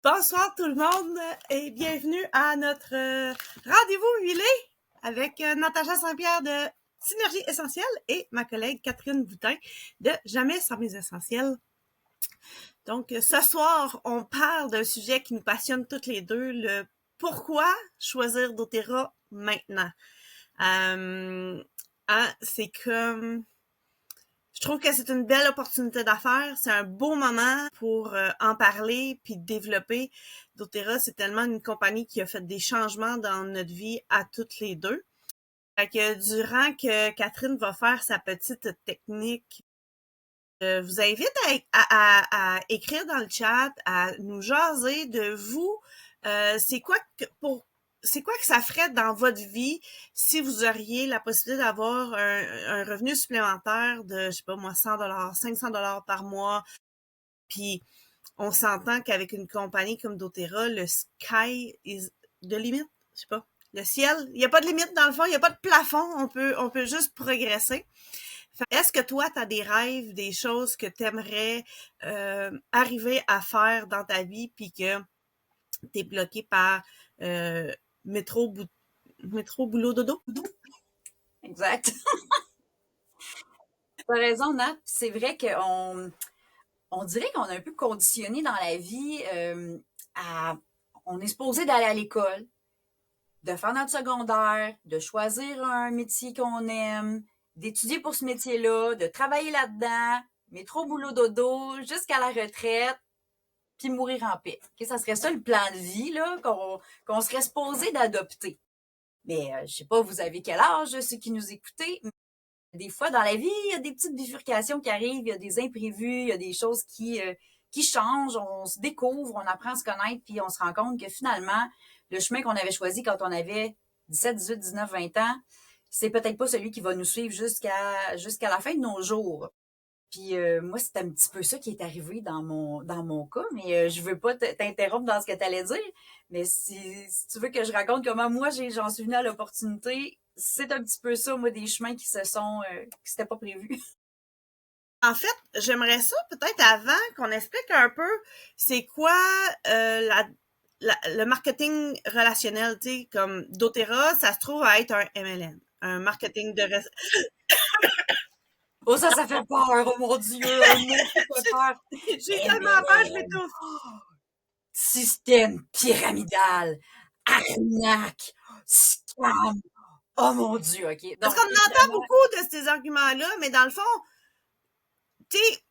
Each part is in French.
Bonsoir tout le monde et bienvenue à notre rendez-vous huilé avec Natacha Saint-Pierre de Synergie Essentielle et ma collègue Catherine Boutin de Jamais sans mes essentiels. Donc ce soir, on parle d'un sujet qui nous passionne toutes les deux, le pourquoi choisir doTERRA maintenant. C'est comme... Je trouve que c'est une belle opportunité d'affaires. C'est un beau moment pour en parler puis développer. doTERRA, c'est tellement une compagnie qui a fait des changements dans notre vie à toutes les deux. Fait que durant que Catherine va faire sa petite technique, je vous invite à écrire dans le chat, à nous jaser de vous. C'est quoi que ça ferait dans votre vie si vous auriez la possibilité d'avoir un revenu supplémentaire de, je sais pas moi, 100 $, 500 $ par mois. Puis on s'entend qu'avec une compagnie comme doTERRA, le sky is the limit, je sais pas. Le ciel, il n'y a pas de limite dans le fond, il n'y a pas de plafond, on peut juste progresser. Est-ce que toi, tu as des rêves, des choses que tu aimerais arriver à faire dans ta vie puis que tu es bloqué par métro, boulot, dodo? Exact. T'as raison, Nat. C'est vrai qu'on dirait qu'on est un peu conditionné dans la vie on est supposé d'aller à l'école, de faire notre secondaire, de choisir un métier qu'on aime, d'étudier pour ce métier-là, de travailler là-dedans, métro, boulot, dodo, jusqu'à la retraite, puis mourir en paix. Okay, ça serait ça le plan de vie là qu'on serait supposé d'adopter. Mais je sais pas, vous avez quel âge, ceux qui nous écoutez. Des fois, dans la vie, il y a des petites bifurcations qui arrivent, il y a des imprévus, il y a des choses qui changent, on se découvre, on apprend à se connaître, puis on se rend compte que finalement, le chemin qu'on avait choisi quand on avait 17, 18, 19, 20 ans, c'est peut-être pas celui qui va nous suivre jusqu'à la fin de nos jours. Puis moi, c'est un petit peu ça qui est arrivé dans mon cas, mais je veux pas t'interrompre dans ce que tu allais dire, mais si tu veux que je raconte comment moi j'en suis venue à l'opportunité, c'est un petit peu ça, moi, des chemins qui s'étaient pas prévus. En fait, j'aimerais ça peut-être avant qu'on explique un peu c'est quoi le marketing relationnel, tu sais, comme doTERRA, ça se trouve à être un MLM, un marketing de... Oh, ça fait peur, oh mon Dieu, un mot qui fait peur. J'ai tellement peur, je MLM, m'étouffe. système pyramidal, arnaque, scam. Oh mon Dieu, ok. Parce Donc, qu'on entend évidemment, beaucoup de ces arguments-là, mais dans le fond, tu sais,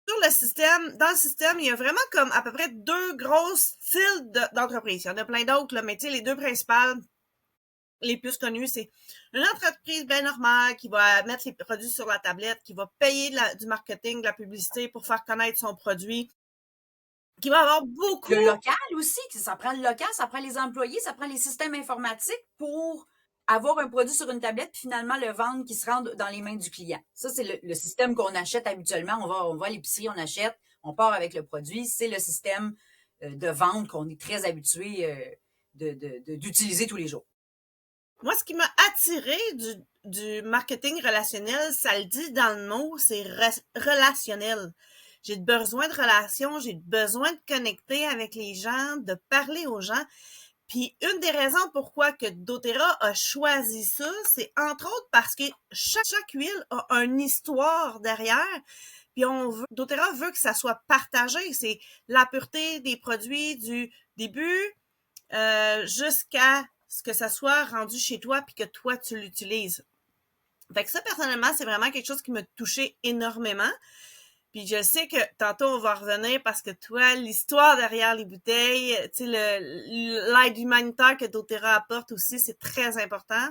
dans le système, il y a vraiment comme à peu près deux gros styles d'entreprise. Il y en a plein d'autres, là, mais tu sais, les deux principales, les plus connus, c'est une entreprise bien normale qui va mettre les produits sur la tablette, qui va payer du marketing, de la publicité pour faire connaître son produit, qui va avoir le beaucoup... local aussi, ça prend le local, ça prend les employés, ça prend les systèmes informatiques pour avoir un produit sur une tablette puis finalement le vendre qui se rende dans les mains du client. Ça, c'est le système qu'on achète habituellement. On va à l'épicerie, on achète, on part avec le produit. C'est le système de vente qu'on est très habitué d'utiliser tous les jours. Moi, ce qui m'a attiré du marketing relationnel, ça le dit dans le mot, c'est relationnel. J'ai besoin de relations, j'ai besoin de connecter avec les gens, de parler aux gens. Puis une des raisons pourquoi que doTERRA a choisi ça, c'est entre autres parce que chaque huile a une histoire derrière. Puis doTERRA veut que ça soit partagé. C'est la pureté des produits du début jusqu'à ce que ça soit rendu chez toi puis que toi tu l'utilises. Fait que ça, personnellement, c'est vraiment quelque chose qui m'a touché énormément. Puis je sais que tantôt on va revenir parce que toi, l'histoire derrière les bouteilles, tu sais, l'aide humanitaire que doTERRA apporte aussi, c'est très important.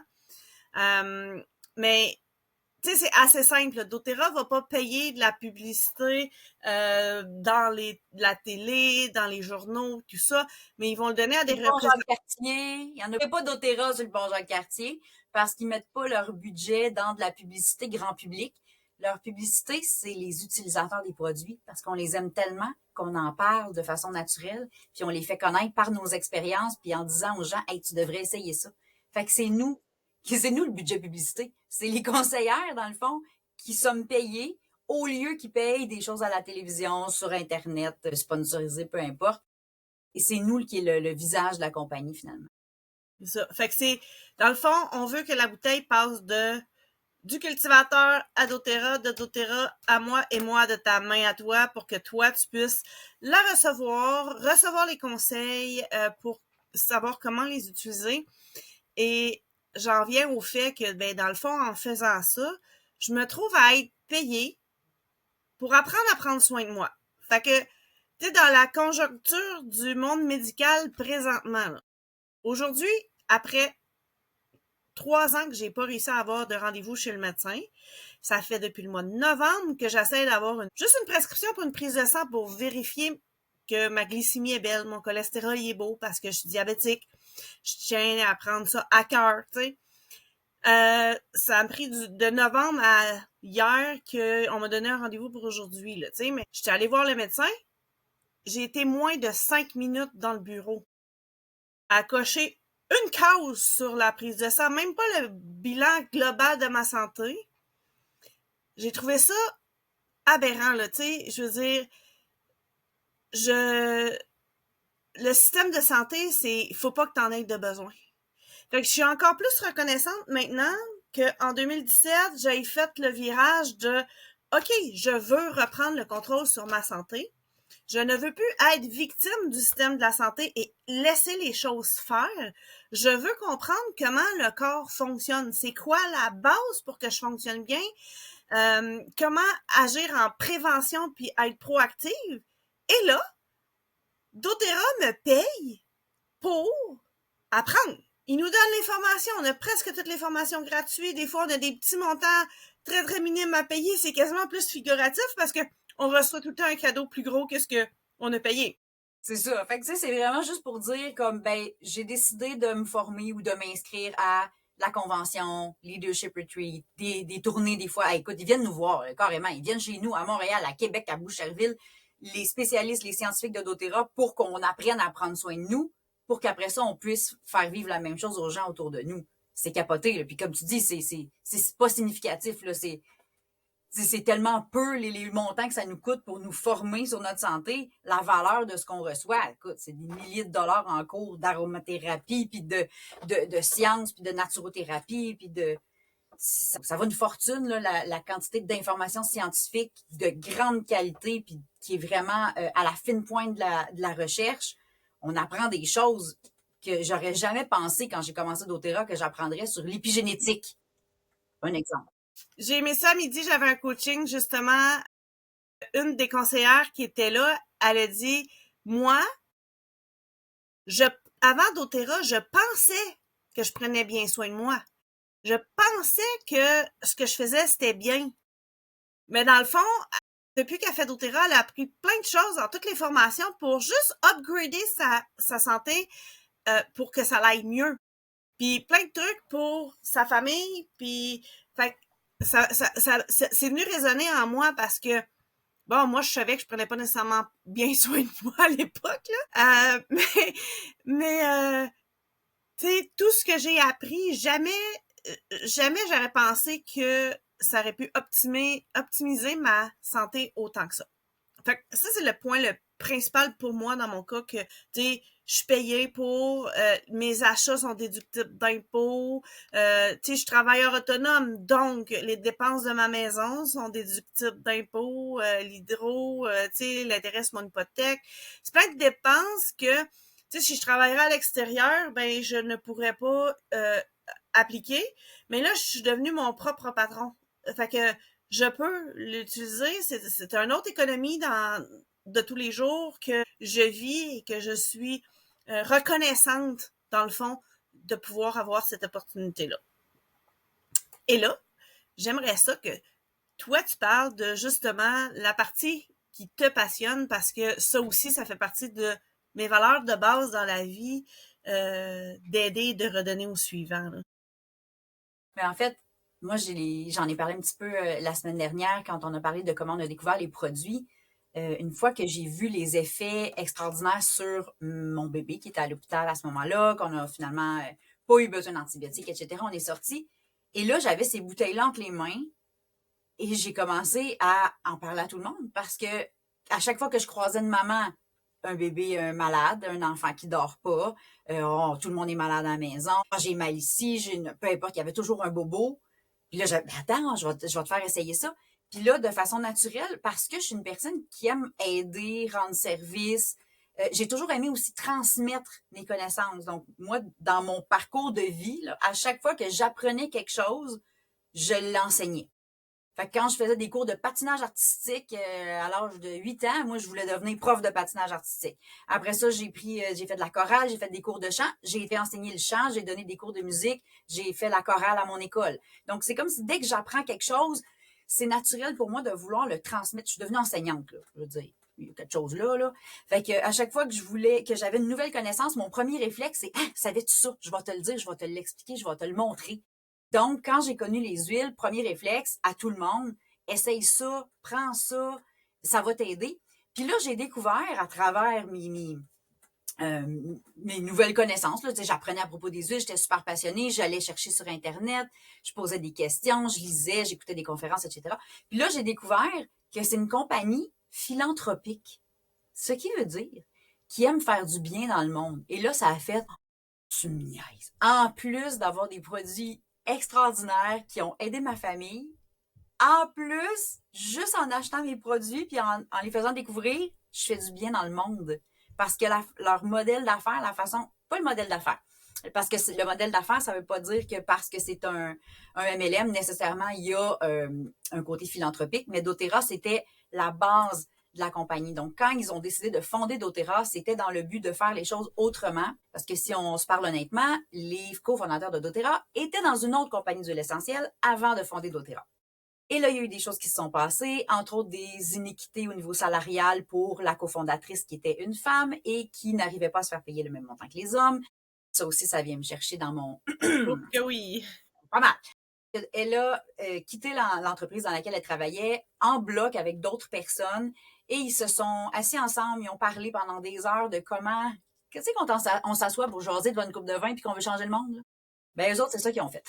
Mais tu sais, c'est assez simple. doTERRA va pas payer de la publicité dans la télé, dans les journaux, tout ça, mais ils vont le donner à des Le bon représentants. Jacques-Cartier, il n'y en a pas d'Otera sur le bon Jacques-Cartier parce qu'ils mettent pas leur budget dans de la publicité grand public. Leur publicité, c'est les utilisateurs des produits parce qu'on les aime tellement qu'on en parle de façon naturelle, puis on les fait connaître par nos expériences, puis en disant aux gens, hey, tu devrais essayer ça. Fait que c'est nous le budget publicité. C'est les conseillères, dans le fond, qui sommes payés au lieu qu'ils payent des choses à la télévision, sur Internet, sponsorisées, peu importe. c'est nous qui est le visage de la compagnie, finalement. C'est ça. Fait que c'est, dans le fond, on veut que la bouteille passe du cultivateur à doTERRA, de doTERRA à moi et moi de ta main à toi pour que toi, tu puisses la recevoir les conseils pour savoir comment les utiliser. Et j'en viens au fait que, ben, dans le fond, en faisant ça, je me trouve à être payée pour apprendre à prendre soin de moi. Fait que, tu sais, dans la conjoncture du monde médical présentement, là, aujourd'hui, après 3 ans que j'ai pas réussi à avoir de rendez-vous chez le médecin, ça fait depuis le mois de novembre que j'essaie d'avoir juste une prescription pour une prise de sang pour vérifier que ma glycémie est belle, mon cholestérol est beau parce que je suis diabétique. Je tiens à prendre ça à cœur, tu sais. Ça a pris de novembre à hier qu'on m'a donné un rendez-vous pour aujourd'hui, là, tu sais, mais j'étais allée voir le médecin. J'ai été moins de 5 minutes dans le bureau à cocher une case sur la prise de sang, même pas le bilan global de ma santé. J'ai trouvé ça aberrant, là, tu sais, je veux dire, le système de santé, il faut pas que t'en aies de besoin. Fait que je suis encore plus reconnaissante maintenant qu'en 2017, j'ai fait le virage de OK, je veux reprendre le contrôle sur ma santé. Je ne veux plus être victime du système de la santé et laisser les choses faire. Je veux comprendre comment le corps fonctionne. C'est quoi la base pour que je fonctionne bien? Comment agir en prévention puis être proactive? Et là, doTERRA me paye pour apprendre. Il nous donne les formations. On a presque toutes les formations gratuites. Des fois, on a des petits montants très, très minimes à payer. C'est quasiment plus figuratif parce que on reçoit tout le temps un cadeau plus gros que ce qu'on a payé. C'est ça. Fait que, tu sais, c'est vraiment juste pour dire comme, ben, j'ai décidé de me former ou de m'inscrire à la convention, Leadership Retreat, des tournées des fois. Écoute, ils viennent nous voir, carrément. Ils viennent chez nous, à Montréal, à Québec, à Boucherville, les spécialistes, les scientifiques de doTERRA pour qu'on apprenne à prendre soin de nous, pour qu'après ça, on puisse faire vivre la même chose aux gens autour de nous. C'est capoté, là. Puis comme tu dis, c'est pas significatif, là. C'est tellement peu les montants que ça nous coûte pour nous former sur notre santé, la valeur de ce qu'on reçoit. Écoute, c'est des milliers de dollars en cours d'aromathérapie, puis de sciences, puis de naturothérapie, puis ça va une fortune, là, la quantité d'informations scientifiques de grande qualité, puis qui est vraiment à la fine pointe de la recherche. On apprend des choses que j'aurais jamais pensé quand j'ai commencé doTERRA que j'apprendrais sur l'épigénétique. Un exemple. J'ai aimé ça à midi, j'avais un coaching, justement. Une des conseillères qui était là, elle a dit, moi, avant doTERRA, je pensais que je prenais bien soin de moi. Je pensais que ce que je faisais, c'était bien. Mais dans le fond, depuis qu'elle fait doTERRA, elle a appris plein de choses dans toutes les formations pour juste upgrader sa santé pour que ça aille mieux. Puis plein de trucs pour sa famille, puis fait c'est venu résonner en moi parce que bon, moi je savais que je prenais pas nécessairement bien soin de moi à l'époque là, mais tu sais, tout ce que j'ai appris, jamais j'aurais pensé que ça aurait pu optimiser ma santé autant que ça. Fait que ça, c'est le point le principal pour moi dans mon cas que, tu sais, je suis payée pour, mes achats sont déductibles d'impôts, tu sais, je suis travailleur autonome, donc les dépenses de ma maison sont déductibles d'impôts, l'hydro, tu sais, l'intérêt sur mon hypothèque. C'est plein de dépenses que, tu sais, si je travaillerais à l'extérieur, ben je ne pourrais pas appliquer. Mais là, je suis devenue mon propre patron. Fait que je peux l'utiliser. C'est une autre économie de tous les jours que je vis et que je suis reconnaissante, dans le fond, de pouvoir avoir cette opportunité-là. Et là, j'aimerais ça que toi, tu parles de justement la partie qui te passionne parce que ça aussi, ça fait partie de mes valeurs de base dans la vie, d'aider et de redonner au suivant. Là. Mais en fait, moi, j'en ai parlé un petit peu la semaine dernière quand on a parlé de comment on a découvert les produits. Une fois que j'ai vu les effets extraordinaires sur mon bébé qui était à l'hôpital à ce moment-là, qu'on a finalement pas eu besoin d'antibiotiques, etc., on est sorti. Et là, j'avais ces bouteilles-là entre les mains et j'ai commencé à en parler à tout le monde parce que à chaque fois que je croisais une maman un bébé malade, un enfant qui dort pas, tout le monde est malade à la maison, j'ai mal ici, peu importe, il y avait toujours un bobo. Puis là, attends, je vais te faire essayer ça. Puis là, de façon naturelle, parce que je suis une personne qui aime aider, rendre service, j'ai toujours aimé aussi transmettre mes connaissances. Donc, moi, dans mon parcours de vie, là, à chaque fois que j'apprenais quelque chose, je l'enseignais. Fait que quand je faisais des cours de patinage artistique à l'âge de 8 ans, moi, je voulais devenir prof de patinage artistique. Après ça, j'ai fait de la chorale, j'ai fait des cours de chant, j'ai été enseigner le chant, j'ai donné des cours de musique, j'ai fait la chorale à mon école. Donc, c'est comme si dès que j'apprends quelque chose, c'est naturel pour moi de vouloir le transmettre. Je suis devenue enseignante, là, je veux dire. Il y a quelque chose là. Fait que à chaque fois que j'avais une nouvelle connaissance, mon premier réflexe, c'est, ah, savais-tu ça? Je vais te le dire, je vais te l'expliquer, je vais te le montrer. Donc, quand j'ai connu les huiles, premier réflexe à tout le monde, essaye ça, prends ça va t'aider. Puis là, j'ai découvert à travers mes nouvelles connaissances, là, j'apprenais à propos des huiles, j'étais super passionnée, j'allais chercher sur Internet, je posais des questions, je lisais, j'écoutais des conférences, etc. Puis là, j'ai découvert que c'est une compagnie philanthropique, ce qui veut dire qui aime faire du bien dans le monde. Et là, ça a fait, tu me niaises. En plus d'avoir des produits extraordinaires qui ont aidé ma famille, en plus, juste en achetant mes produits puis en les faisant découvrir, je fais du bien dans le monde. Parce que leur modèle d'affaires, la façon, pas le modèle d'affaires, parce que le modèle d'affaires, ça veut pas dire que parce que c'est un MLM, nécessairement, il y a un côté philanthropique, mais doTERRA, c'était la base de la compagnie. Donc, quand ils ont décidé de fonder doTERRA, c'était dans le but de faire les choses autrement. Parce que si on se parle honnêtement, les cofondateurs de doTERRA étaient dans une autre compagnie d'huile essentielle avant de fonder doTERRA. Et là, il y a eu des choses qui se sont passées, entre autres des iniquités au niveau salarial pour la cofondatrice qui était une femme et qui n'arrivait pas à se faire payer le même montant que les hommes. Ça aussi, ça vient me chercher dans mon... Oh que oui! Pas mal. Elle a quitté l'entreprise dans laquelle elle travaillait en bloc avec d'autres personnes et ils se sont assis ensemble, ils ont parlé pendant des heures de comment... Qu'est-ce qu'on on s'assoit pour jaser devant une coupe de vin puis qu'on veut changer le monde? Là? Ben, eux autres, c'est ça qu'ils ont fait.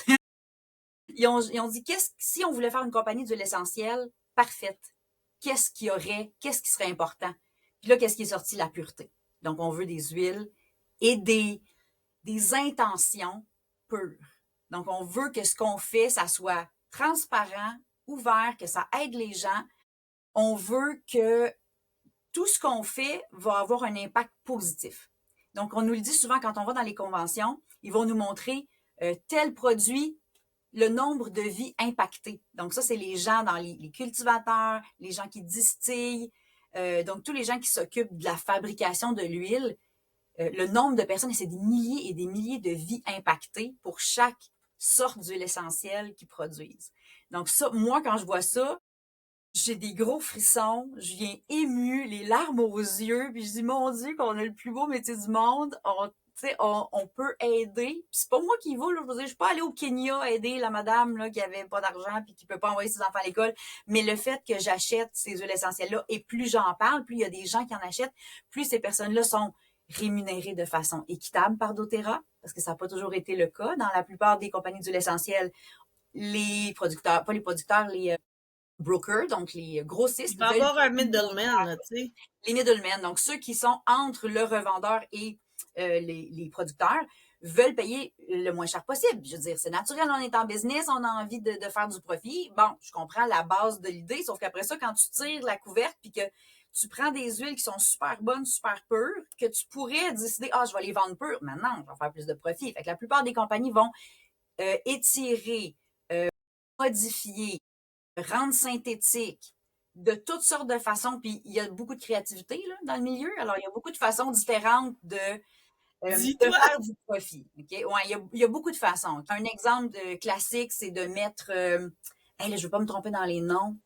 Ils ont dit, si on voulait faire une compagnie d'huile essentielle parfaite, qu'est-ce qui serait important? Puis là, qu'est-ce qui est sorti? La pureté. Donc, on veut des huiles et des intentions pures. Donc, on veut que ce qu'on fait, ça soit transparent, ouvert, que ça aide les gens. On veut que tout ce qu'on fait va avoir un impact positif. Donc, on nous le dit souvent quand on va dans les conventions, ils vont nous montrer tel produit, le nombre de vies impactées. Donc, ça, c'est les gens dans les cultivateurs, les gens qui distillent, donc tous les gens qui s'occupent de la fabrication de l'huile. Le nombre de personnes, c'est des milliers et des milliers de vies impactées pour chaque sorte d'huile essentielle qu'ils produisent. Donc ça, moi, quand je vois ça, j'ai des gros frissons, je viens émue, les larmes aux yeux, puis je dis, mon Dieu, qu'on a le plus beau métier du monde, on peut aider. Puis c'est pas moi qui y va, là, je veux dire, je suis pas allée au Kenya aider la madame là, qui avait pas d'argent puis qui peut pas envoyer ses enfants à l'école, mais le fait que j'achète ces huiles essentielles-là, et plus j'en parle, plus il y a des gens qui en achètent, plus ces personnes-là sont rémunérées de façon équitable par doTERRA, parce que ça n'a pas toujours été le cas. Dans la plupart des compagnies d'huiles essentielles, les producteurs, pas les producteurs, les brokers, donc les grossistes. Il va y avoir un middleman, là, tu sais. Les middlemen, donc ceux qui sont entre le revendeur et les producteurs, veulent payer le moins cher possible. Je veux dire, c'est naturel, on est en business, on a envie de faire du profit. Bon, je comprends la base de l'idée, sauf qu'après ça, quand tu tires la couverte puis que tu prends des huiles qui sont super bonnes, super pures, que tu pourrais décider, ah, je vais les vendre pures. Maintenant, je vais faire plus de profit. Fait que la plupart des compagnies vont étirer, modifier, rendre synthétique de toutes sortes de façons. Puis il y a beaucoup de créativité là, dans le milieu. Alors, il y a beaucoup de façons différentes de faire du profit. Okay? Ouais, il y a beaucoup de façons. Un exemple classique, c'est de mettre... là, je ne veux pas me tromper dans les noms.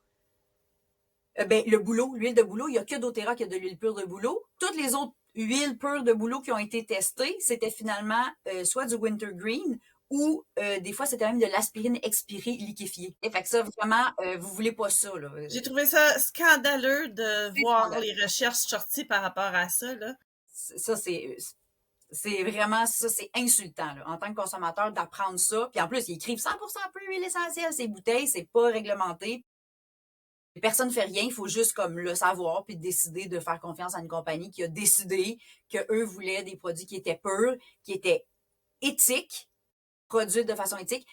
Le bouleau, l'huile de bouleau, il n'y a que doTERRA qui a de l'huile pure de bouleau. Toutes les autres huiles pures de bouleau qui ont été testées, c'était finalement soit du wintergreen ou des fois, c'était même de l'aspirine expirée liquéfiée. Et fait que ça, vraiment, vous voulez pas ça. Là. J'ai trouvé ça scandaleux de voir les recherches sorties par rapport à ça, là. Ça, c'est vraiment, ça, c'est insultant, là, en tant que consommateur, d'apprendre ça. Puis en plus, ils écrivent 100% peu huile essentielle, ces bouteilles, c'est pas réglementé. Personne ne fait rien, il faut juste comme le savoir puis décider de faire confiance à une compagnie qui a décidé qu'eux voulaient des produits qui étaient purs, qui étaient éthiques, produits de façon éthique,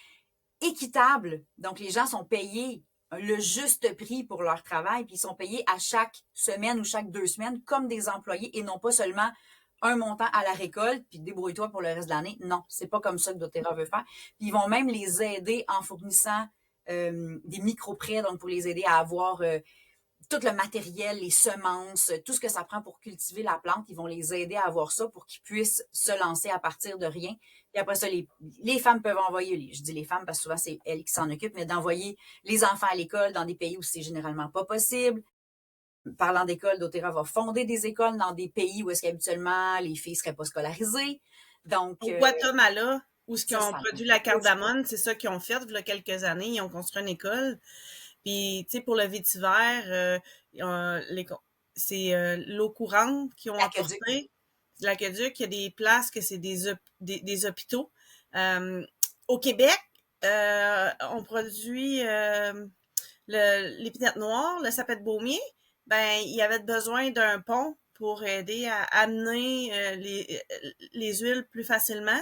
équitable. Donc, les gens sont payés le juste prix pour leur travail, puis ils sont payés à chaque semaine ou chaque 2 semaines comme des employés et non pas seulement un montant à la récolte, puis débrouille-toi pour le reste de l'année. Non, c'est pas comme ça que doTERRA veut faire. Puis ils vont même les aider en fournissant des micro-prêts, donc pour les aider à avoir tout le matériel, les semences, tout ce que ça prend pour cultiver la plante, ils vont les aider à avoir ça pour qu'ils puissent se lancer à partir de rien. Puis après ça, les femmes peuvent envoyer, je dis les femmes parce que souvent c'est elles qui s'en occupent, mais d'envoyer les enfants à l'école dans des pays où c'est généralement pas possible. Parlant d'école, doTERRA va fonder des écoles dans des pays où est-ce qu'habituellement les filles seraient pas scolarisées. Donc, Au Guatemala, où ce qu'ils ça, ont ça produit la cardamone, c'est ça qu'ils ont fait il y a quelques années. Ils ont construit une école. Puis, tu sais, pour le vétiver, c'est l'eau courante qu'ils ont l'aqueduc. apporté. L'aqueduc, il y a des places que c'est des hôpitaux. Au Québec, on produit l'épinette noire, le sapin de baumier. Ben, il y avait besoin d'un pont pour aider à amener les huiles plus facilement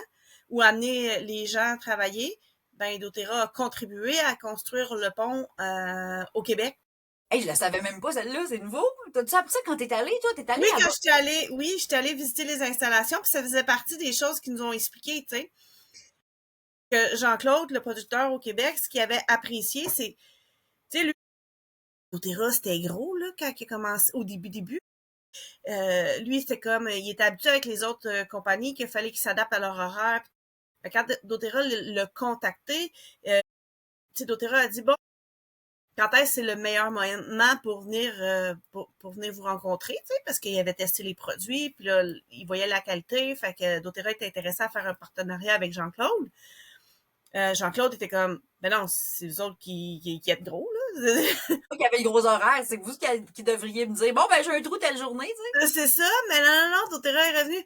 ou amener les gens à travailler. Ben, doTERRA a contribué à construire le pont au Québec. Hey, je la savais même pas, celle-là, c'est nouveau. T'as-tu appris ça quand t'es allée, toi? T'es allée Oui, là-bas? j'étais allée visiter les installations, puis ça faisait partie des choses qu'ils nous ont expliquées, tu sais. Que Jean-Claude, le producteur au Québec, ce qu'il avait apprécié, c'est, tu sais, lui, doTERRA, c'était gros, là, quand il a commencé, au début. Lui, c'était comme, il était habitué avec les autres compagnies qu'il fallait qu'il s'adapte à leur horaire. Quand doTERRA l'a contacté, tu sais, doTERRA a dit, bon, quand est-ce que c'est le meilleur moment pour venir pour venir vous rencontrer, tu sais, parce qu'il avait testé les produits, puis là, il voyait la qualité, fait que doTERRA était intéressé à faire un partenariat avec Jean-Claude. Jean-Claude était comme, ben non, c'est vous autres qui êtes gros, là. Pas qu'il y avait le gros horaire, c'est vous qui devriez me dire, bon, ben, j'ai un trou telle journée, tu sais. C'est ça, mais non, doTERRA est revenu.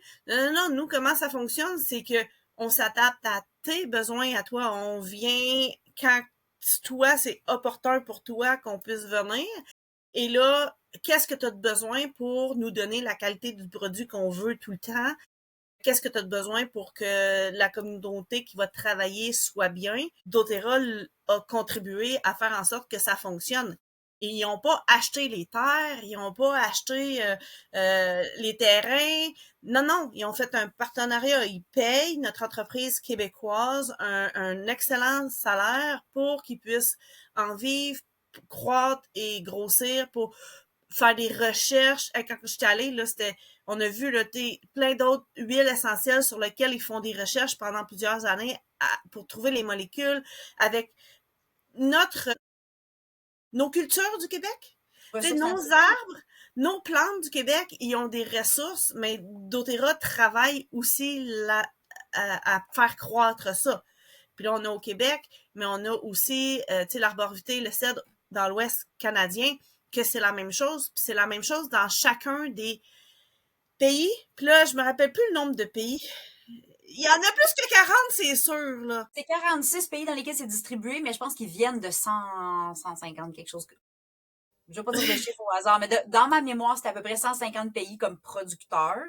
Non, nous, comment ça fonctionne, c'est que on s'adapte à tes besoins, à toi. On vient quand toi, c'est opportun pour toi qu'on puisse venir. Et là, qu'est-ce que tu as de besoin pour nous donner la qualité du produit qu'on veut tout le temps? Qu'est-ce que tu as de besoin pour que la communauté qui va travailler soit bien? doTERRA a contribué à faire en sorte que ça fonctionne. Et ils n'ont pas acheté les terres, ils n'ont pas acheté les terrains. Non, ils ont fait un partenariat. Ils payent notre entreprise québécoise un excellent salaire pour qu'ils puissent en vivre, croître et grossir, pour faire des recherches. Quand je suis allée, là, on a vu là, plein d'autres huiles essentielles sur lesquelles ils font des recherches pendant plusieurs années pour trouver les molécules avec notre nos cultures du Québec. Nos arbres, nos plantes du Québec, ils ont des ressources, mais doTERRA travaille aussi à faire croître ça. Puis là, on a au Québec, mais on a aussi l'arborvité, le cèdre dans l'Ouest canadien, que c'est la même chose. Puis c'est la même chose dans chacun des pays. Puis là, je me rappelle plus le nombre de pays. Il y en a plus que 40, c'est sûr, là. C'est 46 pays dans lesquels c'est distribué, mais je pense qu'ils viennent de 150 quelque chose. Je vais pas dire de chiffre au hasard, mais dans ma mémoire, c'était à peu près 150 pays comme producteurs.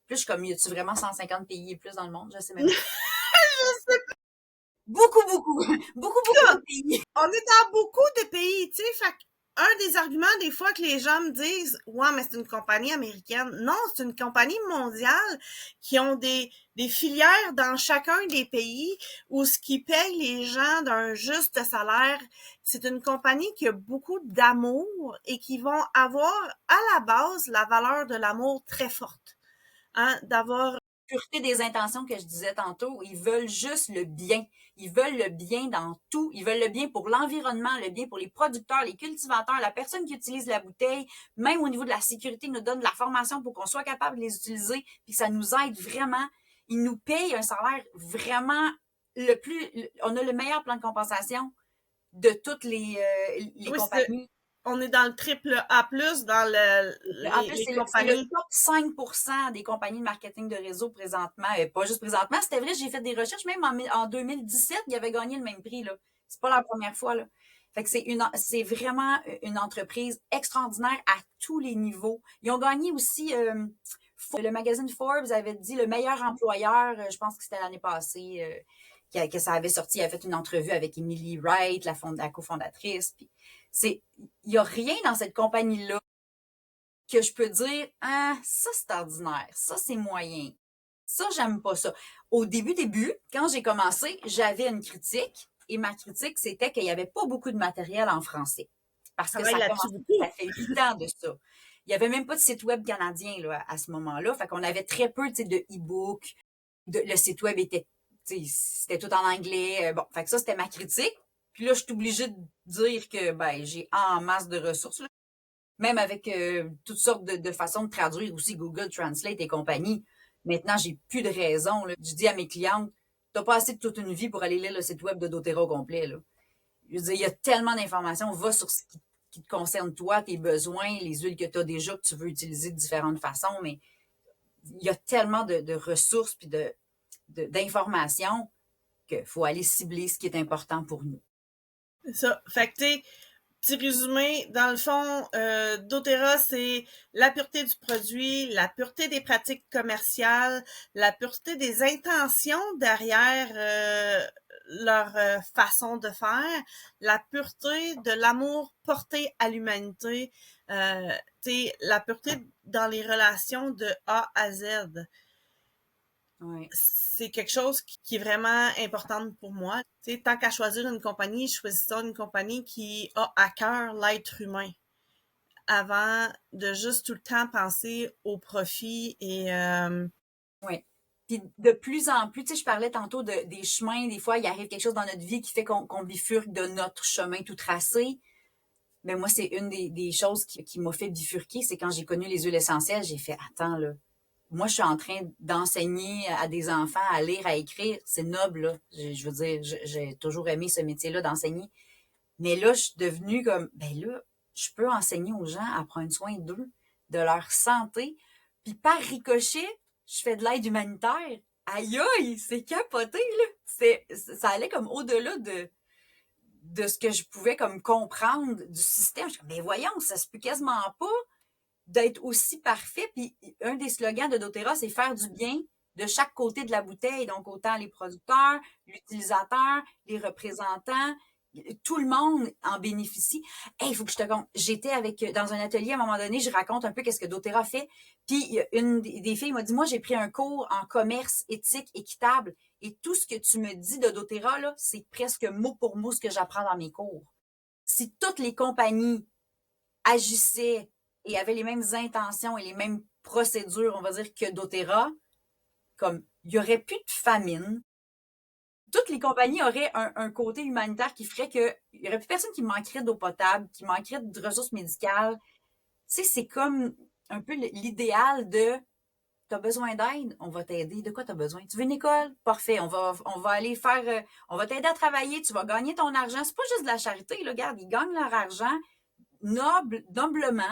Puis je suis comme, y a-tu vraiment 150 pays et plus dans le monde? Je sais même pas. Je sais Beaucoup, beaucoup. Beaucoup de pays. On est dans beaucoup de pays, tu sais, fait un des arguments des fois que les gens me disent, ouais, mais c'est une compagnie américaine. Non, c'est une compagnie mondiale qui ont des filières dans chacun des pays où ce qui paye les gens d'un juste salaire. C'est une compagnie qui a beaucoup d'amour et qui vont avoir à la base la valeur de l'amour très forte. Hein, d'avoir Pureté des intentions que je disais tantôt, ils veulent juste le bien. Ils veulent le bien dans tout. Ils veulent le bien pour l'environnement, le bien pour les producteurs, les cultivateurs, la personne qui utilise la bouteille, même au niveau de la sécurité, ils nous donnent de la formation pour qu'on soit capable de les utiliser, puis que ça nous aide vraiment. Ils nous payent un salaire vraiment on a le meilleur plan de compensation de toutes les oui, compagnies. on est dans le triple A+, dans En plus, les c'est le compagnies. top 5% des compagnies de marketing de réseau présentement. Et pas juste présentement, c'était vrai, j'ai fait des recherches, même en 2017, il avait gagné le même prix, là. C'est pas la première fois, là. Fait que c'est vraiment une entreprise extraordinaire à tous les niveaux. Ils ont gagné aussi, le magazine Forbes avait dit le meilleur employeur, je pense que c'était l'année passée, que ça avait sorti. Il avait fait une entrevue avec Emily Wright, la cofondatrice. Puis il y a rien dans cette compagnie-là que je peux dire, ah, ça c'est ordinaire, ça c'est moyen, ça j'aime pas ça. Au début, quand j'ai commencé, j'avais une critique et ma critique c'était qu'il y avait pas beaucoup de matériel en français parce que Travaille là-dessus beaucoup. ça fait 8 ans de ça. Il y avait même pas de site web canadien là à ce moment-là, fait qu'on avait très peu, tu sais, de e-book, le site web était, tu sais, c'était tout en anglais. Bon, fait que ça c'était ma critique. Puis là, je suis obligée de dire que ben j'ai en masse de ressources là. Même avec toutes sortes de façons de traduire aussi, Google Translate et compagnie. Maintenant, j'ai plus de raison. Là. Je dis à mes clientes, t'as pas assez de toute une vie pour aller lire le site web de doTERRA au complet. Là. Je veux dire, il y a tellement d'informations. Va sur ce qui te concerne toi, tes besoins, les huiles que tu as déjà, que tu veux utiliser de différentes façons. Mais il y a tellement de ressources puis d'informations qu'il faut aller cibler ce qui est important pour nous. C'est ça. Fait que, petit résumé, dans le fond, doTERRA, c'est la pureté du produit, la pureté des pratiques commerciales, la pureté des intentions derrière leur façon de faire, la pureté de l'amour porté à l'humanité, la pureté dans les relations de A à Z. Ouais. C'est quelque chose qui est vraiment important pour moi. T'sais, tant qu'à choisir une compagnie, je choisis une compagnie qui a à cœur l'être humain avant de juste tout le temps penser au profit et Oui. Puis de plus en plus, tu sais, je parlais tantôt des chemins, des fois, il arrive quelque chose dans notre vie qui fait qu'on bifurque de notre chemin tout tracé. Mais moi, c'est une des choses qui m'a fait bifurquer, c'est quand j'ai connu les huiles essentielles, j'ai fait, attends, là, moi, je suis en train d'enseigner à des enfants à lire, à écrire. C'est noble, là. Je veux dire, j'ai toujours aimé ce métier-là d'enseigner. Mais là, je suis devenue comme, ben là, je peux enseigner aux gens à prendre soin d'eux, de leur santé. Puis par ricochet, je fais de l'aide humanitaire. Aïe aïe, c'est capoté, là. Ça allait comme au-delà de ce que je pouvais comme comprendre du système. Je suis comme, mais voyons, ça se peut quasiment pas d'être aussi parfait. Puis un des slogans de doTERRA, c'est faire du bien de chaque côté de la bouteille. Donc, autant les producteurs, l'utilisateur, les représentants, tout le monde en bénéficie. Hey, il faut que je te compte. J'étais dans un atelier à un moment donné, je raconte un peu qu'est-ce que doTERRA fait. Puis une des filles m'a dit, moi, j'ai pris un cours en commerce éthique équitable. Et tout ce que tu me dis de doTERRA, là, c'est presque mot pour mot ce que j'apprends dans mes cours. Si toutes les compagnies agissaient et avaient les mêmes intentions et les mêmes procédures, on va dire, que doTERRA, comme il y aurait plus de famine, toutes les compagnies auraient un côté humanitaire qui ferait que il y aurait plus personne qui manquerait d'eau potable, qui manquerait de ressources médicales. Tu sais, c'est comme un peu l'idéal de t'as besoin d'aide, on va t'aider. De quoi t'as besoin? Tu veux une école? Parfait. On va aller faire, on va t'aider à travailler, tu vas gagner ton argent. C'est pas juste de la charité, là. Regarde, ils gagnent leur argent noblement.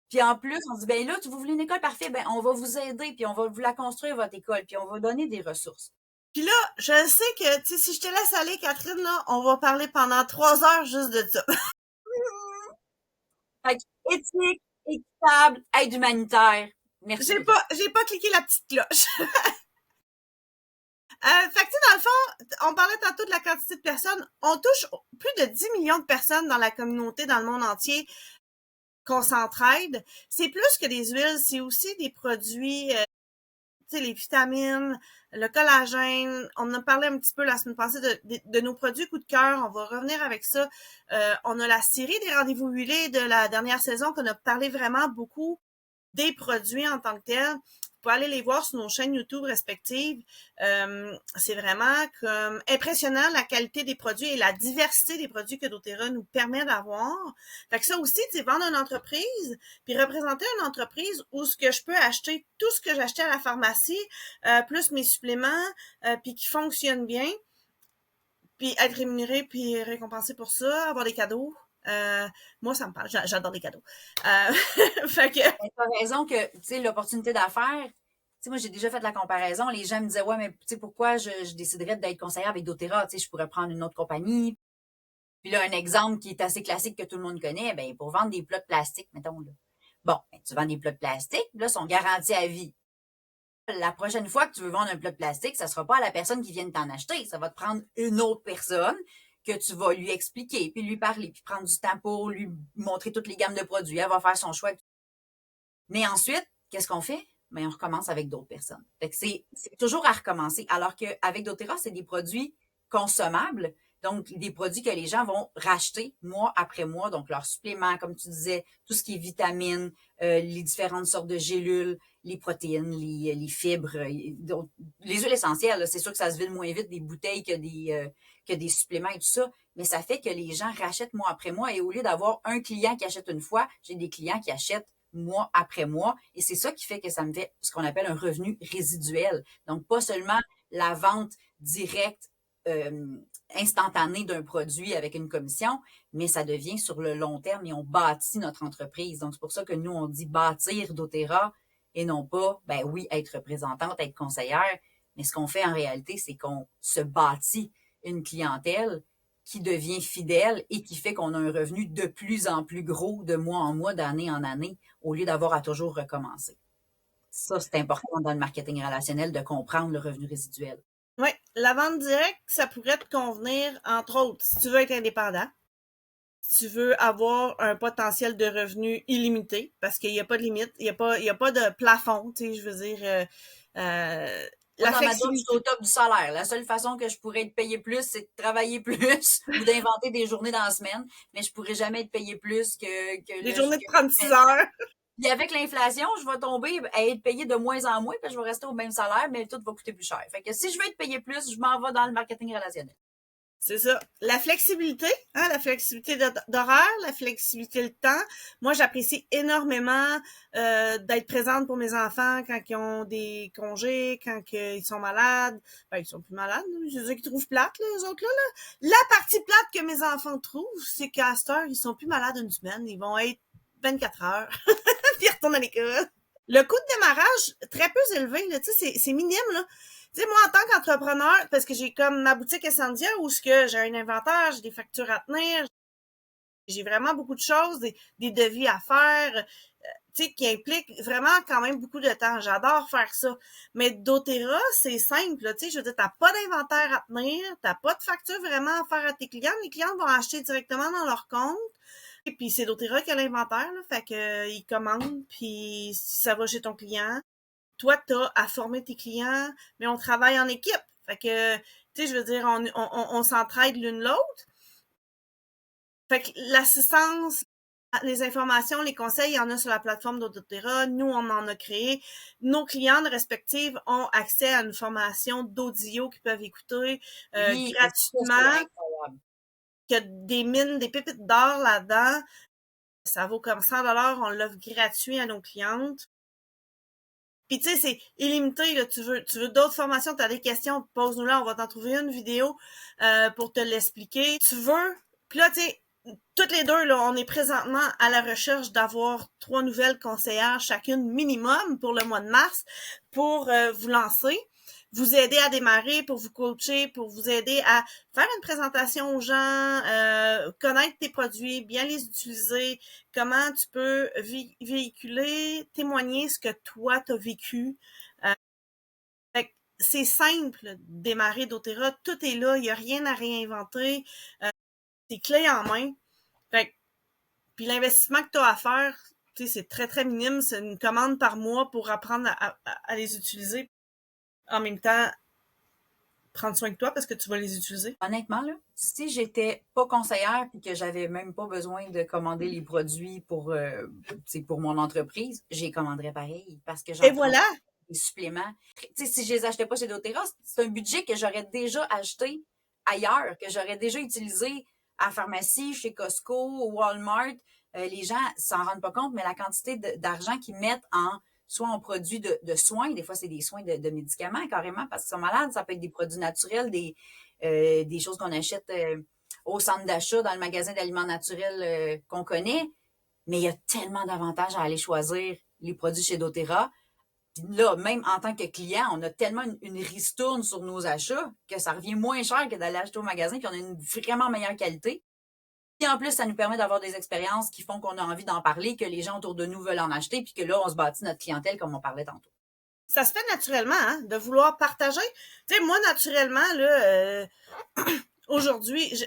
Puis en plus, on dit, ben là, vous voulez une école? Parfait, ben on va vous aider, puis on va vous la construire, votre école, puis on va donner des ressources. puis là, je sais que tu sais, si je te laisse aller, Catherine, là, on va parler pendant 3 heures juste de ça. Fait que éthique, équitable, aide humanitaire. Merci. J'ai pas cliqué la petite cloche. Fait que, tu sais, dans le fond, on parlait tantôt de la quantité de personnes. On touche plus de 10 millions de personnes dans la communauté, dans le monde entier, qu'on s'entraide. C'est plus que des huiles, c'est aussi des produits, tu sais, les vitamines, le collagène. On en a parlé un petit peu la semaine passée de nos produits coup de cœur. On va revenir avec ça. On a la série des rendez-vous huilés de la dernière saison qu'on a parlé vraiment beaucoup des produits en tant que tels. Vous pouvez aller les voir sur nos chaînes YouTube respectives. C'est vraiment comme impressionnant la qualité des produits et la diversité des produits que doTERRA nous permet d'avoir. Fait que ça aussi, c'est vendre une entreprise, puis représenter une entreprise où ce que je peux acheter tout ce que j'achetais à la pharmacie, plus mes suppléments, puis qui fonctionne bien, puis être rémunéré puis récompensé pour ça, avoir des cadeaux. Moi, ça me parle. J'adore les cadeaux. Fait que... T'as raison que, tu sais, l'opportunité d'affaires, tu sais, moi, j'ai déjà fait la comparaison. Les gens me disaient, ouais, mais tu sais, pourquoi je déciderais d'être conseillère avec doTERRA? Tu sais, je pourrais prendre une autre compagnie. Puis là, un exemple qui est assez classique que tout le monde connaît, ben pour vendre des plats de plastique, mettons là. Bon, ben, tu vends des plats de plastique, là, sont garantis à vie. La prochaine fois que tu veux vendre un plat de plastique, ça sera pas à la personne qui vient de t'en acheter. Ça va te prendre une autre personne que tu vas lui expliquer, puis lui parler, puis prendre du temps pour lui montrer toutes les gammes de produits. Elle va faire son choix. Mais ensuite, qu'est-ce qu'on fait? Ben, on recommence avec d'autres personnes. Fait que c'est toujours à recommencer. Alors qu'avec doTERRA, c'est des produits consommables. Donc, des produits que les gens vont racheter mois après mois. Donc, leurs suppléments, comme tu disais, tout ce qui est vitamines, les différentes sortes de gélules, les protéines, les fibres, donc, les huiles essentielles. C'est sûr que ça se vide moins vite des bouteilles que des suppléments et tout ça. Mais ça fait que les gens rachètent mois après mois. Et au lieu d'avoir un client qui achète une fois, j'ai des clients qui achètent mois après mois. Et c'est ça qui fait que ça me fait ce qu'on appelle un revenu résiduel. Donc, pas seulement la vente directe, instantanée d'un produit avec une commission, mais ça devient sur le long terme et on bâtit notre entreprise. Donc, c'est pour ça que nous, on dit bâtir doTERRA et non pas, ben oui, être représentante, être conseillère. Mais ce qu'on fait en réalité, c'est qu'on se bâtit une clientèle qui devient fidèle et qui fait qu'on a un revenu de plus en plus gros de mois en mois, d'année en année, au lieu d'avoir à toujours recommencer. Ça, c'est important dans le marketing relationnel de comprendre le revenu résiduel. Oui, la vente directe, ça pourrait te convenir, entre autres, si tu veux être indépendant, si tu veux avoir un potentiel de revenu illimité, parce qu'il n'y a pas de limite, il n'y a pas de plafond, tu sais, je veux dire, Moi, la dans ma job, je flexibilité. suis au top du salaire. La seule façon que je pourrais être payé plus, c'est de travailler plus ou d'inventer des journées dans la semaine. Mais je pourrais jamais être payé plus que Les le journées de 36 heures. Puis avec l'inflation, je vais tomber à être payé de moins en moins, puis je vais rester au même salaire, mais tout va coûter plus cher. Fait que si je veux être payé plus, je m'en vais dans le marketing relationnel. C'est ça. La flexibilité, hein, la flexibilité d'horaire, la flexibilité de temps. Moi, j'apprécie énormément d'être présente pour mes enfants quand ils ont des congés, quand ils sont malades. Ben, ils sont plus malades, je veux dire qu'ils trouvent plate, là, eux autres, là. La partie plate que mes enfants trouvent, c'est qu'à cette heure, ils sont plus malades une semaine. Ils vont être 24 heures, puis ils retournent à l'école. Le coût de démarrage, très peu élevé, là, tu sais, c'est minime, là. Tu sais, moi, en tant qu'entrepreneur, parce que j'ai comme ma boutique Essendia où ce que j'ai un inventaire, j'ai des factures à tenir, j'ai vraiment beaucoup de choses, des devis à faire, tu sais, qui impliquent vraiment quand même beaucoup de temps. J'adore faire ça. Mais doTERRA, c'est simple, tu sais, je veux dire, t'as pas d'inventaire à tenir, t'as pas de facture vraiment à faire à tes clients. Les clients vont acheter directement dans leur compte. Et puis c'est doTERRA qui a l'inventaire, là, fait que ils commandent, puis ça va chez ton client. Toi, t'as à former tes clients, mais on travaille en équipe. Fait que, tu sais, je veux dire, on s'entraide l'une l'autre. Fait que l'assistance, les informations, les conseils, il y en a sur la plateforme doTERRA. Nous, on en a créé. Nos clientes respectives ont accès à une formation d'audio qu'ils peuvent écouter Oui, ça, c'est gratuitement. incroyable. Il y a des mines, des pépites d'or là-dedans. Ça vaut comme 100 $. On l'offre gratuit à nos clientes. Puis tu sais, c'est illimité, là, tu veux d'autres formations, tu as des questions, pose-nous là, on va t'en trouver une vidéo pour te l'expliquer. Tu veux, puis là, tu sais, toutes les deux, là, on est présentement à la recherche d'avoir 3 nouvelles conseillères chacune minimum pour le mois de mars pour vous lancer, vous aider à démarrer, pour vous coacher, pour vous aider à faire une présentation aux gens, connaître tes produits, bien les utiliser, comment tu peux véhiculer, témoigner ce que toi t'as vécu. Fait que c'est simple, démarrer doTERRA, tout est là, il n'y a rien à réinventer, c'est clé en main. Fait que, puis l'investissement que tu as à faire, tu sais, c'est très très minime, c'est une commande par mois pour apprendre à les utiliser. En même temps, prendre soin de toi parce que tu vas les utiliser. Honnêtement, là, si j'étais pas conseillère et que j'avais même pas besoin de commander les produits pour mon entreprise, j'y commanderais pareil parce que Et j'en prends voilà! des suppléments. Tu sais, si je les achetais pas chez doTERRA, c'est un budget que j'aurais déjà acheté ailleurs, que j'aurais déjà utilisé à la pharmacie, chez Costco, au Walmart. Les gens s'en rendent pas compte, mais la quantité d'argent qu'ils mettent soit en produits de soins, des fois c'est des soins de médicaments carrément parce qu'ils sont malades, ça peut être des produits naturels, des choses qu'on achète au centre d'achat, dans le magasin d'aliments naturels qu'on connaît, mais il y a tellement d'avantages à aller choisir les produits chez doTERRA. Puis là, même en tant que client, on a tellement une ristourne sur nos achats que ça revient moins cher que d'aller acheter au magasin, puis on a une vraiment meilleure qualité. Et en plus, ça nous permet d'avoir des expériences qui font qu'on a envie d'en parler, que les gens autour de nous veulent en acheter, puis que là, on se bâtit notre clientèle comme on parlait tantôt. Ça se fait naturellement, hein, de vouloir partager. Tu sais, moi, naturellement, là, aujourd'hui,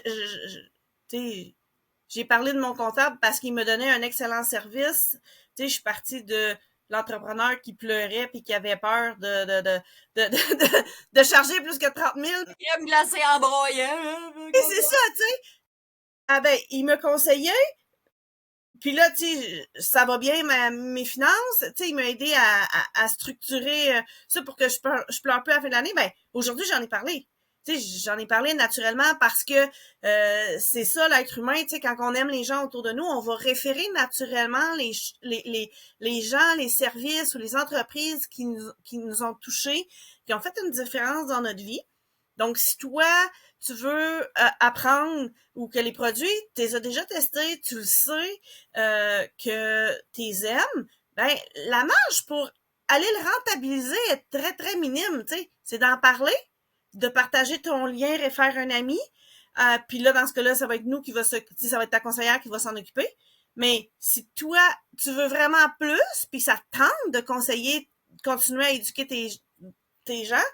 j'ai parlé de mon comptable parce qu'il me donnait un excellent service. Tu sais, je suis partie de l'entrepreneur qui pleurait puis qui avait peur de charger plus que 30 000. Crème glacée en broyant. Et c'est ça, tu sais. Ah ben, il me conseillait. Puis là, tu sais, ça va bien mes finances. Tu sais, il m'a aidé à structurer ça pour que je pleure plus à la fin de l'année. Ben, aujourd'hui, j'en ai parlé. Tu sais, j'en ai parlé naturellement parce que c'est ça l'être humain. Tu sais, quand on aime les gens autour de nous, on va référer naturellement les gens, les services ou les entreprises qui nous ont touchés, qui ont fait une différence dans notre vie. Donc, si toi, tu veux apprendre ou que les produits, tu les as déjà testés, tu le sais que tu les aimes, ben la marge pour aller le rentabiliser est très, très minime, tu sais. C'est d'en parler, de partager ton lien, réfère un ami. Puis là, dans ce cas-là, ça va être nous qui va ça va être ta conseillère qui va s'en occuper. Mais si toi, tu veux vraiment plus, puis ça te tente de conseiller, continuer à éduquer tes gens,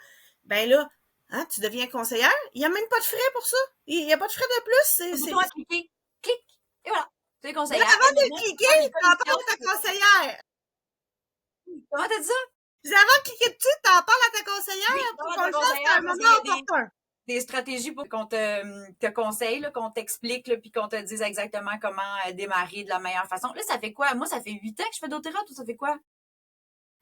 ben là, hein, tu deviens conseillère. Il n'y a même pas de frais pour ça. Il n'y a pas de frais de plus. C'est à cliquer. Clic. Et voilà. Tu es conseillère. Avant de cliquer, t'en parles à ta conseillère. Comment t'as dit ça? Avant de cliquer dessus, t'en parles à ta conseillère pour qu'on le fasse à un moment opportun. Des stratégies pour qu'on te conseille, là, qu'on t'explique, là, puis qu'on te dise exactement comment démarrer de la meilleure façon. Là, ça fait quoi? Moi, ça fait 8 ans que je fais doTERRA. Toi, ça fait quoi?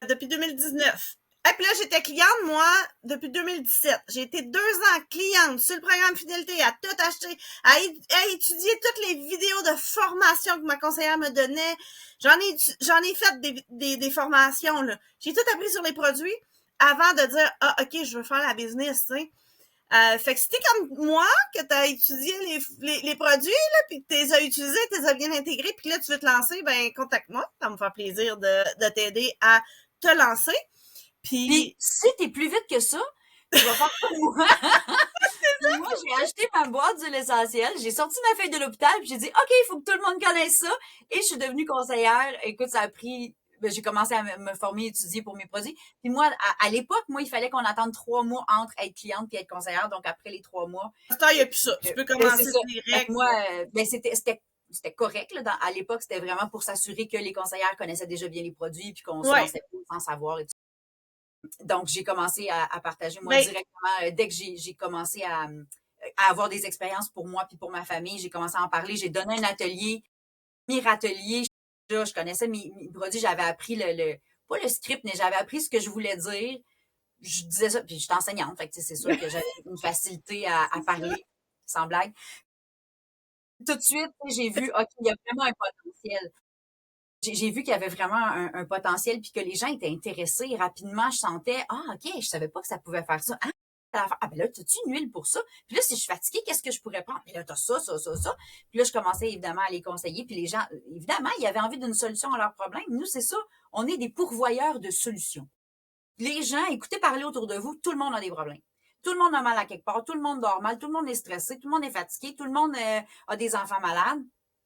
Depuis 2019. Et puis là, j'étais cliente, moi, depuis 2017. J'ai été 2 ans cliente sur le programme Fidélité, à tout acheter, à étudier toutes les vidéos de formation que ma conseillère me donnait. J'en ai fait des formations, là. J'ai tout appris sur les produits avant de dire, ah, OK, je veux faire la business, tu sais. Fait que si t'es comme moi, que t'as étudié les produits, là, puis que t'es as utilisés, t'es as bien intégrés, puis là, tu veux te lancer, ben, contacte-moi. Ça va me faire plaisir de t'aider à te lancer. Puis si t'es plus vite que ça, tu vas faire comme moi. Moi, j'ai acheté ma boîte d'huile essentielle, j'ai sorti ma feuille de l'hôpital, puis j'ai dit, OK, il faut que tout le monde connaisse ça. Et je suis devenue conseillère. Écoute, ça a pris... j'ai commencé à me former, étudier pour mes produits. Puis moi, à l'époque, moi, il fallait qu'on attende 3 mois entre être cliente puis être conseillère. Donc, après les 3 mois... il n'y a plus ça. Tu peux commencer direct. Moi, ben, c'était correct. Là, à l'époque, c'était vraiment pour s'assurer que les conseillères connaissaient déjà bien les produits puis qu'on se lançait pas sans savoir et tout. Donc, j'ai commencé à partager moi directement. Dès que j'ai commencé à avoir des expériences pour moi puis pour ma famille, j'ai commencé à en parler. J'ai donné un atelier, atelier. Je connaissais mes produits. J'avais appris pas le script, mais j'avais appris ce que je voulais dire. Je disais ça, puis j'étais enseignante. Fait que c'est sûr que j'avais une facilité à parler, sans blague. Tout de suite, j'ai vu, OK, il y a vraiment un potentiel. J'ai vu qu'il y avait vraiment un potentiel puis que les gens étaient intéressés. Rapidement, je sentais, ah, OK, je savais pas que ça pouvait faire ça. Ah, ben là, t'as-tu une huile pour ça? Puis là, si je suis fatiguée, qu'est-ce que je pourrais prendre? Puis là, t'as ça. Puis là, je commençais évidemment à les conseiller. Puis les gens, évidemment, ils avaient envie d'une solution à leurs problèmes. Nous, c'est ça. On est des pourvoyeurs de solutions. Les gens, écoutez parler autour de vous, tout le monde a des problèmes. Tout le monde a mal à quelque part, tout le monde dort mal, tout le monde est stressé, tout le monde est fatigué, tout le monde a des enfants malades.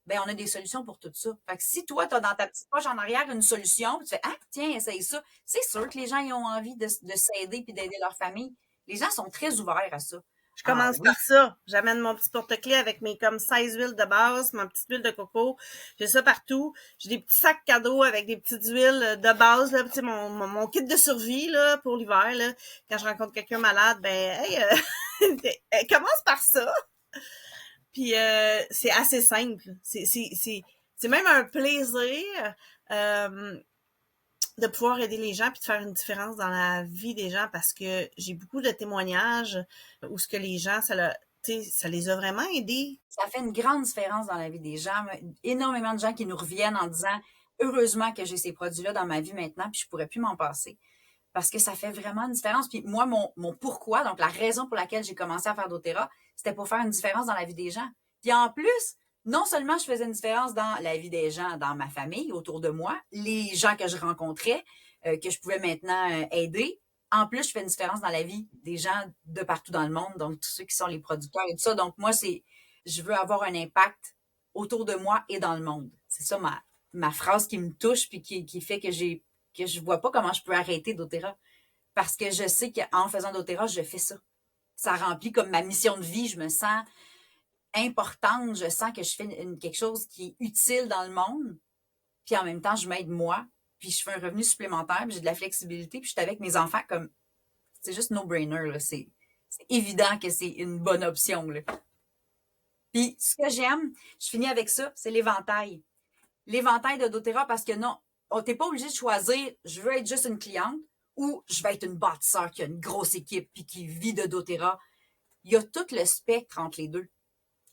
Ben, on a des solutions pour tout ça. Fait que si toi, tu as dans ta petite poche en arrière une solution, tu fais, ah, tiens, essaye ça. C'est sûr que les gens, ils ont envie de s'aider puis d'aider leur famille. Les gens sont très ouverts à ça. Je commence par ça. J'amène mon petit porte-clés avec mes comme 16 huiles de base, ma petite huile de coco. J'ai ça partout. J'ai des petits sacs cadeaux avec des petites huiles de base, là, tu sais, mon kit de survie, là, pour l'hiver, là. Quand je rencontre quelqu'un malade, ben, hey, commence par ça. Puis c'est assez simple. C'est même un plaisir de pouvoir aider les gens puis de faire une différence dans la vie des gens parce que j'ai beaucoup de témoignages où ce que les gens, ça les a vraiment aidés. Ça fait une grande différence dans la vie des gens. Énormément de gens qui nous reviennent en disant « Heureusement que j'ai ces produits-là dans ma vie maintenant puis je pourrais plus m'en passer. » Parce que ça fait vraiment une différence. Puis moi, mon pourquoi, donc la raison pour laquelle j'ai commencé à faire doTERRA, c'était pour faire une différence dans la vie des gens. Puis en plus, non seulement je faisais une différence dans la vie des gens, dans ma famille, autour de moi, les gens que je rencontrais, que je pouvais maintenant aider, en plus, je fais une différence dans la vie des gens de partout dans le monde, donc tous ceux qui sont les producteurs et tout ça. Donc moi, je veux avoir un impact autour de moi et dans le monde. C'est ça ma phrase qui me touche puis qui fait que je vois pas comment je peux arrêter doTERRA. Parce que je sais qu'en faisant doTERRA, je fais ça. Ça remplit comme ma mission de vie. Je me sens importante. Je sens que je fais quelque chose qui est utile dans le monde. Puis en même temps, je m'aide moi. Puis je fais un revenu supplémentaire. Puis j'ai de la flexibilité. Puis je suis avec mes enfants comme... C'est juste no-brainer, là. C'est évident que c'est une bonne option, là. Puis ce que j'aime, je finis avec ça, c'est l'éventail. L'éventail de doTERRA parce que non, t'es pas obligé de choisir je veux être juste une cliente ou je vais être une bâtisseur qui a une grosse équipe puis qui vit de doTERRA. Il y a tout le spectre entre les deux.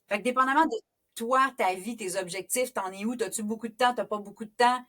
Fait que dépendamment de toi, ta vie, tes objectifs, t'en es où, t'as-tu beaucoup de temps, t'as pas beaucoup de temps,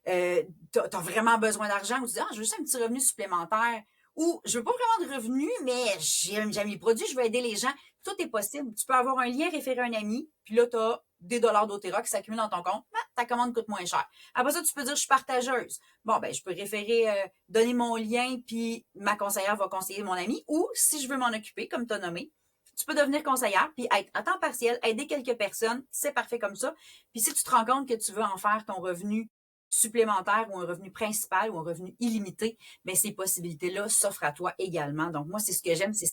t'as vraiment besoin d'argent ou tu dis je veux juste un petit revenu supplémentaire ou je veux pas vraiment de revenus, mais j'aime mes produits, je veux aider les gens. Tout est possible. Tu peux avoir un lien référé à un ami, puis là, tu as des dollars doTERRA qui s'accumulent dans ton compte. Ta commande coûte moins cher. Après ça, tu peux dire, je suis partageuse. Bon, ben, je peux référer, donner mon lien, puis ma conseillère va conseiller mon ami. Ou, si je veux m'en occuper, comme tu as nommé, tu peux devenir conseillère, puis être à temps partiel, aider quelques personnes. C'est parfait comme ça. Puis si tu te rends compte que tu veux en faire ton revenu supplémentaire ou un revenu principal ou un revenu illimité, bien, ces possibilités-là s'offrent à toi également. Donc, moi, c'est ce que j'aime, c'est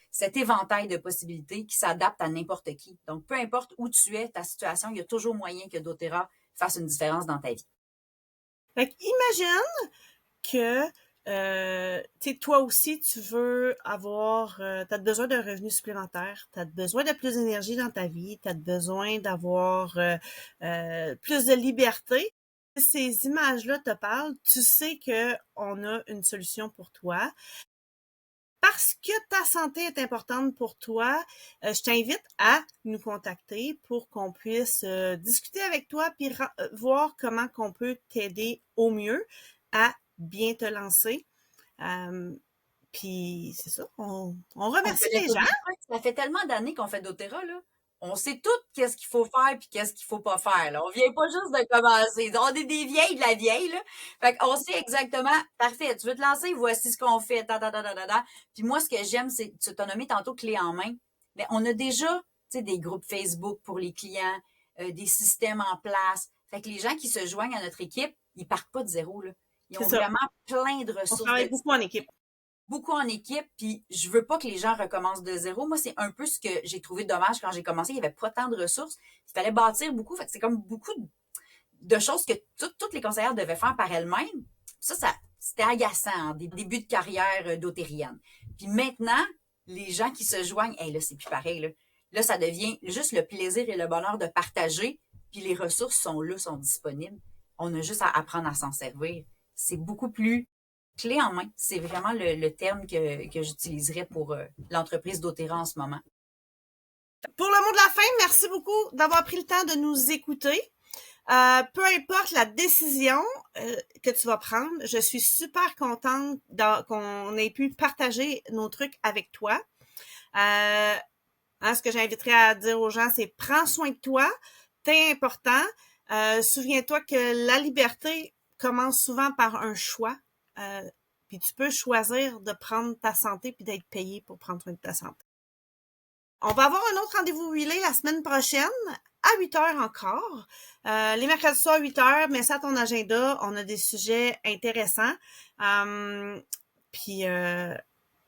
cet éventail de possibilités qui s'adapte à n'importe qui. Donc, peu importe où tu es, ta situation, il y a toujours moyen que doTERRA fasse une différence dans ta vie. Fait qu'imagine que toi aussi, tu veux avoir, t'as besoin d'un revenu supplémentaire, t'as besoin de plus d'énergie dans ta vie, t'as besoin d'avoir plus de liberté. Ces images-là te parlent, tu sais que on a une solution pour toi. Parce que ta santé est importante pour toi, je t'invite à nous contacter pour qu'on puisse discuter avec toi puis voir comment qu'on peut t'aider au mieux à bien te lancer. Puis c'est ça, on remercie les gens. Ça fait tellement d'années qu'on fait doTERRA, là. On sait tout qu'est-ce qu'il faut faire puis qu'est-ce qu'il faut pas faire, là. On vient pas juste de commencer. On est des vieilles de la vieille, là. Fait qu'on sait exactement, parfait, tu veux te lancer, voici ce qu'on fait, Puis moi, ce que j'aime, c'est, tu t'as nommé tantôt clé en main. Mais on a déjà, tu sais, des groupes Facebook pour les clients, des systèmes en place. Fait que les gens qui se joignent à notre équipe, ils partent pas de zéro, là. Ils ont vraiment plein de ressources. On travaille beaucoup en équipe. Beaucoup en équipe, puis je veux pas que les gens recommencent de zéro. Moi, c'est un peu ce que j'ai trouvé dommage quand j'ai commencé. Il y avait pas tant de ressources. Il fallait bâtir beaucoup. Fait que c'est comme beaucoup de choses que toutes les conseillères devaient faire par elles-mêmes. Ça c'était agaçant en début de carrière doTERRienne. Puis maintenant, les gens qui se joignent, là, c'est plus pareil, là. Là, ça devient juste le plaisir et le bonheur de partager, puis les ressources sont là, sont disponibles. On a juste à apprendre à s'en servir. C'est beaucoup plus clé en main. C'est vraiment le terme que j'utiliserais pour l'entreprise doTERRA en ce moment. Pour le mot de la fin, merci beaucoup d'avoir pris le temps de nous écouter. Peu importe la décision que tu vas prendre, je suis super contente qu'on ait pu partager nos trucs avec toi. Ce que j'inviterais à dire aux gens, c'est prends soin de toi, t'es important. Souviens-toi que la liberté commence souvent par un choix. Puis tu peux choisir de prendre ta santé puis d'être payé pour prendre soin de ta santé. On va avoir un autre rendez-vous huilé la semaine prochaine à 8h encore. Les mercredis soirs à 8h, mets ça à ton agenda. On a des sujets intéressants. Puis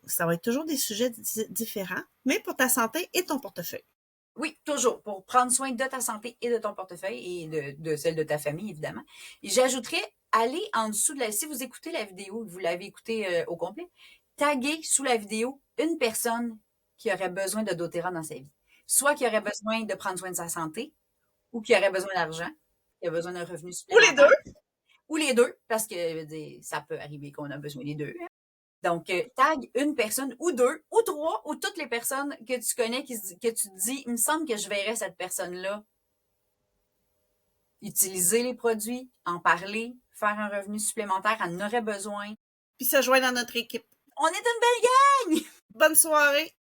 ça va être toujours des sujets différents, mais pour ta santé et ton portefeuille. Oui, toujours, pour prendre soin de ta santé et de ton portefeuille et de celle de ta famille, évidemment. Et j'ajouterais, allez en dessous si vous écoutez la vidéo, vous l'avez écoutée au complet, taguez sous la vidéo une personne qui aurait besoin de doTERRA dans sa vie. Soit qui aurait besoin de prendre soin de sa santé, ou qui aurait besoin d'argent, qui a besoin d'un revenu supplémentaire. Ou les deux. Ou les deux, parce que ça peut arriver qu'on a besoin des deux. Hein? Donc, tag une personne, ou deux, ou trois, ou toutes les personnes que tu connais, que tu te dis, il me semble que je verrais cette personne-là utiliser les produits, en parler, faire un revenu supplémentaire, elle en aurait besoin. Puis se joindre dans notre équipe. On est une belle gang! Bonne soirée!